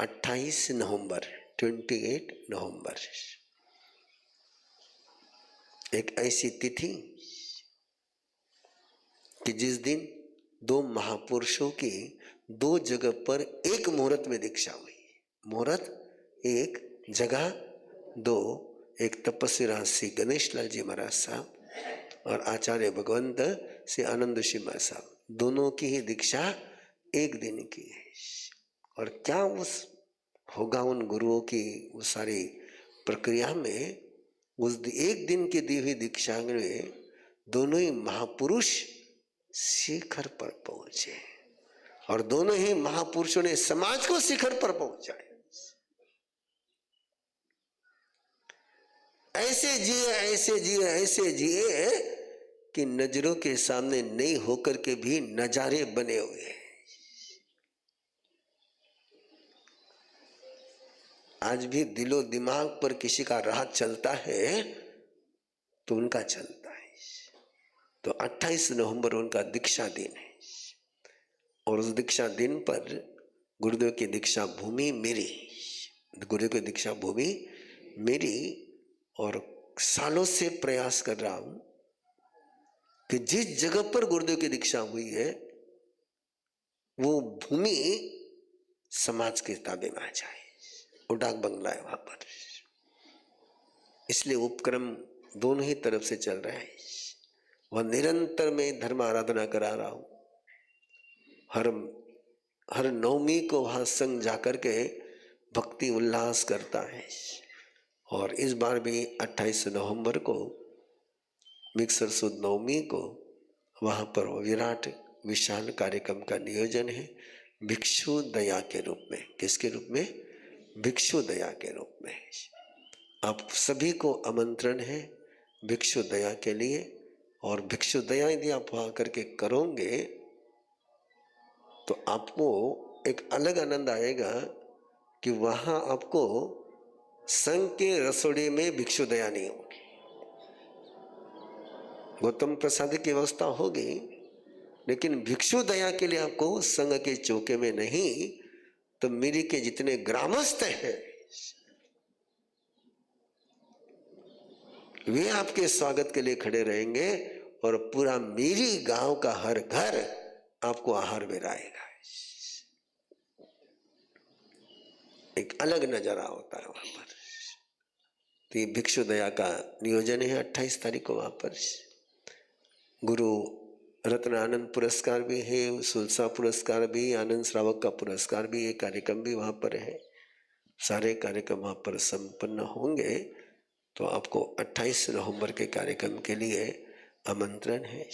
28 नवंबर 28 नवंबर एक ऐसी तिथि कि जिस दिन दो महापुरुषों की दो जगह पर एक मुहूर्त में दीक्षा हुई। मुहूर्त एक, जगह दो, एक तपस्वी राज श्री गणेश लाल जी महाराज साहब और आचार्य भगवंत श्री आनंद श्री महाराज साहब, दोनों की ही दीक्षा एक दिन की है। और क्या उस होगा उन गुरुओं की उस सारी प्रक्रिया में, उस एक दिन की दी हुई दीक्षा में दोनों ही महापुरुष शिखर पर पहुंचे और दोनों ही महापुरुषों ने समाज को शिखर पर पहुंचाया। ऐसे जिए ऐसे जिए ऐसे जिए कि नजरों के सामने नहीं होकर के भी नजारे बने हुए हैं। आज भी दिलो दिमाग पर किसी का राह चलता है तो उनका चलता है। तो 28 नवंबर उनका दीक्षा दिन है और उस दीक्षा दिन पर गुरुदेव की दीक्षा भूमि मेरी, गुरुदेव की दीक्षा भूमि मेरी, और सालों से प्रयास कर रहा हूं कि जिस जगह पर गुरुदेव की दीक्षा हुई है वो भूमि समाज के ताबे में आ जाए। वो डाक बंगला है वहां पर, इसलिए उपक्रम दोनों ही तरफ से चल रहा है। वह निरंतर में धर्म आराधना करा रहा हूं। हर नवमी को वहां संग जाकर के भक्ति उल्लास करता है। और इस बार भी 28 नवंबर को मिक्सर सुद नवमी को वहां पर विराट विशाल कार्यक्रम का नियोजन है भिक्षु दया के रूप में। किसके रूप में? भिक्षु दया के रूप में। आप सभी को आमंत्रण है भिक्षु दया के लिए। और भिक्षु दया यदि आप वहां करके करोगे तो आपको एक अलग आनंद आएगा कि वहां आपको संघ के रसोड़े में भिक्षु दया नहीं होगी। गौतम प्रसाद की व्यवस्था होगी लेकिन भिक्षु दया के लिए आपको संघ के चौके में नहीं तो मिरी के जितने ग्रामस्थ हैं वे आपके स्वागत के लिए खड़े रहेंगे और पूरा मेरी गांव का हर घर आपको आहार बेराएगा। एक अलग नजारा होता है वहां पर। तो ये भिक्षु दया का नियोजन है 28 तारीख को। वहां पर गुरु रत्न आनंद पुरस्कार भी है, सुलसा पुरस्कार भी, आनंद श्रावक का पुरस्कार भी, ये कार्यक्रम भी वहां पर है। सारे कार्यक्रम वहां पर संपन्न होंगे। तो आपको 28 नवंबर के कार्यक्रम के लिए आमंत्रण है।